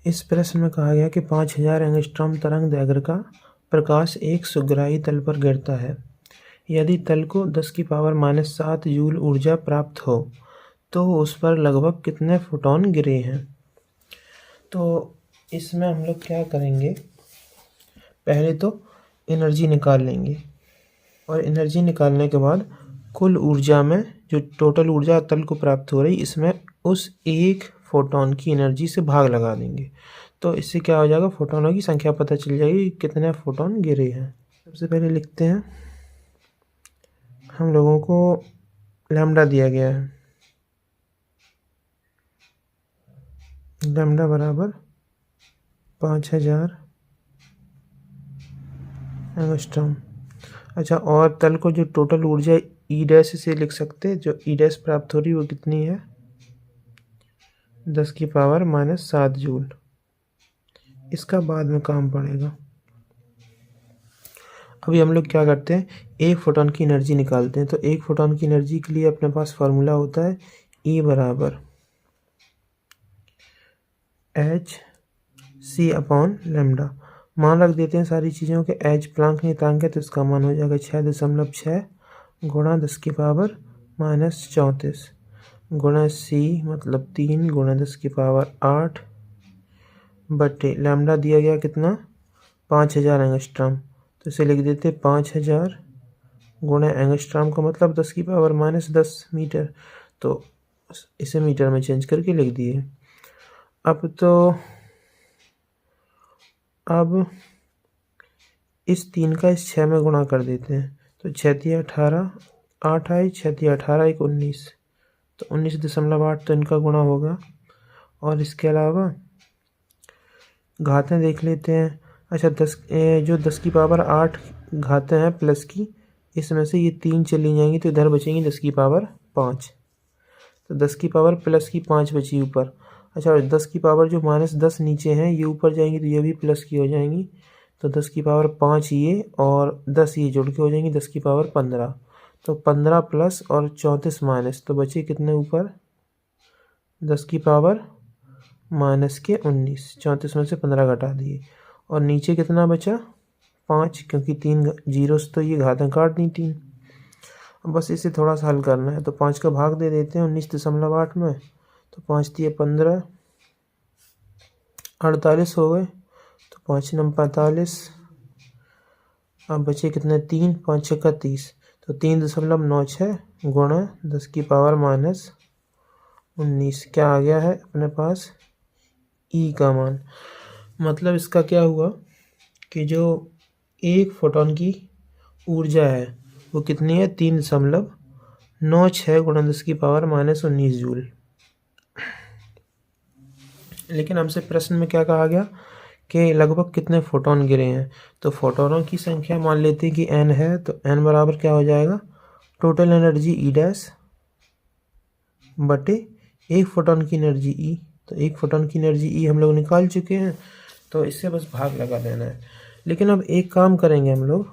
इस प्रश्न में कहा गया कि 5000 एंगस्ट्रॉम तरंग दैर्घ्य का प्रकाश एक सुग्राही तल पर गिरता है। यदि तल को 10⁻⁻7 जूल ऊर्जा प्राप्त हो तो उस पर लगभग कितने फोटॉन गिरे हैं। तो इसमें हम लोग क्या करेंगे, पहले तो एनर्जी निकाल लेंगे और एनर्जी निकालने के बाद कुल ऊर्जा में जो टोटल ऊर्जा तल को प्राप्त हो रही, इसमें उस एक फोटॉन की एनर्जी से भाग लगा देंगे। तो इससे क्या हो जाएगा, फोटॉनों की संख्या पता चल जाएगी कितने फोटॉन गिरे हैं। सबसे पहले लिखते हैं, हम लोगों को लैम्डा दिया गया है, लैम्डा बराबर 5000 एंगस्ट्रॉम। अच्छा, और तल को जो टोटल ऊर्जा ई डैश से लिख सकते हैं, जो ई डैश प्राप्त हो रही वो कितनी है, 10⁻⁻7 जूल। इसका बाद में काम पड़ेगा। अभी हम लोग क्या करते हैं, एक फोटॉन की एनर्जी निकालते हैं। तो एक फोटॉन की एनर्जी के लिए अपने पास फार्मूला होता है E बराबर hc/लैम्डा। मान रख देते हैं सारी चीज़ों के। h प्लांक नियतांक है तो इसका मान हो जाएगा 6.6 गुणा 10⁻⁻34 गुणा c मतलब 3 गुणा 10⁸ बटे लैम्डा दिया गया कितना, 5000 एंगस्ट्रॉम। तो इसे लिख देते 5000 गुणा एंगस्ट्रॉम का मतलब 10⁻⁻10 मीटर। तो इसे मीटर में चेंज करके लिख दिए। अब इस 3 का इस 6 में गुणा कर देते हैं। तो 6 × 18 8 आई, 6 × 18 1 19, तो 19.8 तो इनका गुणा होगा। और इसके अलावा घातें देख लेते हैं। अच्छा, 10⁸ घातें हैं प्लस की, इसमें से ये 3 चली जाएंगी तो इधर बचेंगी 10⁻5। तो 10⁻+5 बची ऊपर। अच्छा, 10 जो -10 नीचे हैं ये ऊपर जाएंगी तो ये भी प्लस की हो जाएंगी। तो 10⁻5 ये और 10 ये जुड़ के हो जाएंगी 10⁻15। तो 15 प्लस और 34 माइनस, तो बचे कितने ऊपर, 10⁻⁻19। 34 में से 15 घटा दिए और नीचे कितना बचा, 5, क्योंकि 3 जीरो से तो ये घातें काट दी 3। अब बस इसे थोड़ा सा हल करना है। तो 5 का भाग दे देते हैं 19.8 में। तो 5 × 15 48 हो गए। तो 5 × 9 45। अब बचे कितने, 3, 5 × 6 30। तो 3.96 गुणा 10⁻⁻19 क्या आ गया है अपने पास, ई का मान। मतलब इसका क्या हुआ कि जो एक फोटॉन की ऊर्जा है वो कितनी है, 3.96 गुणा 10⁻⁻19 जूल। लेकिन हमसे प्रश्न में क्या कहा गया कि लगभग कितने फोटॉन गिरे हैं। तो फोटॉनों की संख्या मान लेते हैं कि n है। तो n बराबर क्या हो जाएगा, टोटल एनर्जी ई डैश बटे एक फोटॉन की एनर्जी ई। तो एक फोटॉन की एनर्जी ई हम लोग निकाल चुके हैं, तो इससे बस भाग लगा देना है। लेकिन अब एक काम करेंगे हम लोग,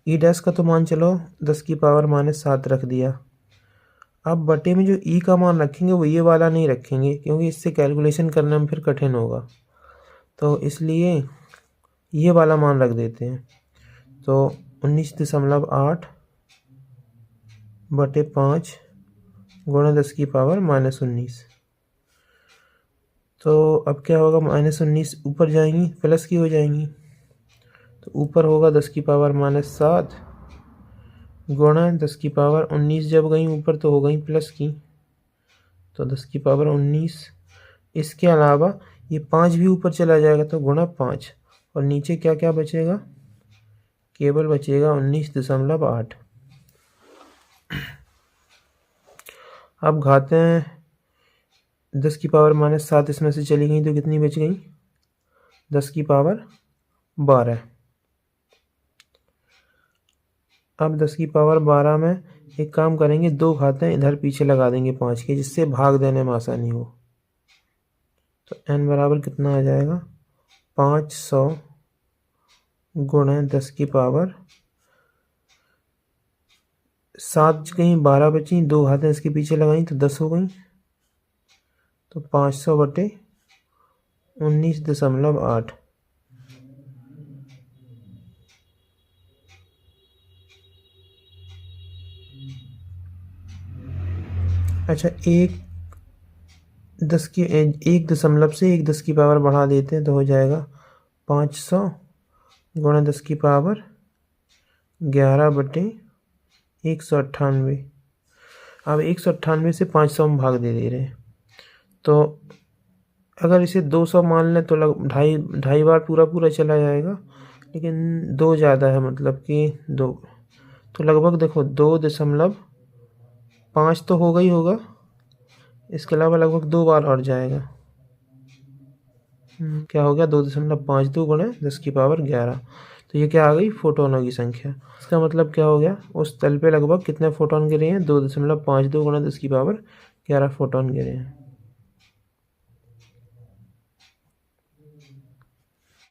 ई डैश का तो मान चलो 10⁻⁻7 रख दिया। अब बटे में जो ई का मान रखेंगे वो ये वाला नहीं रखेंगे, क्योंकि इससे कैलकुलेशन करने में फिर कठिन होगा। तो इसलिए ये वाला मान रख देते हैं। तो 19.8 बटे 5 गुणा 10⁻⁻19। तो अब क्या होगा, -19 ऊपर जाएंगी प्लस की हो जाएंगी। तो ऊपर होगा 10⁻⁻7 गुणा 10⁻19, जब गई ऊपर तो हो गई प्लस की, तो 10⁻19। इसके अलावा ये 5 भी ऊपर चला जाएगा तो गुणा 5, और नीचे क्या क्या बचेगा, केवल बचेगा 19.8। अब घातें 10⁻⁻7 इसमें से चली गई तो कितनी बच गई, 10⁻12। अब 10⁻12 में एक काम करेंगे, 2 घातें इधर पीछे लगा देंगे 5 के, जिससे भाग देने में आसानी हो। तो n बराबर कितना आ जाएगा, 500 गुणा 10⁻7 गई, 12 बची, 2 घातें इसके पीछे लगाई तो 10 हो गई। तो 500 बटे 19.8। अच्छा, 1 से 1 10 की पावर बढ़ा देते हैं तो हो जाएगा 500 गुणा 10 की पावर 11/198। अब 198 से 500 हम भाग दे रहे हैं, तो अगर इसे 200 मान लें तो ढाई बार पूरा चला जाएगा, लेकिन 2 ज़्यादा है, मतलब कि 2, तो लगभग देखो 2.5 तो होगा ही होगा, इसके अलावा लगभग 2 बार और जाएगा। क्या हो गया, 2.52 गुणा 10 की पावर 11। तो ये क्या आ गई, फोटोनों की संख्या। इसका मतलब क्या हो गया, उस तल पे लगभग कितने फोटोन गिरे हैं, 2.52 गुणा 10 की पावर 11 फोटोन गिरे हैं।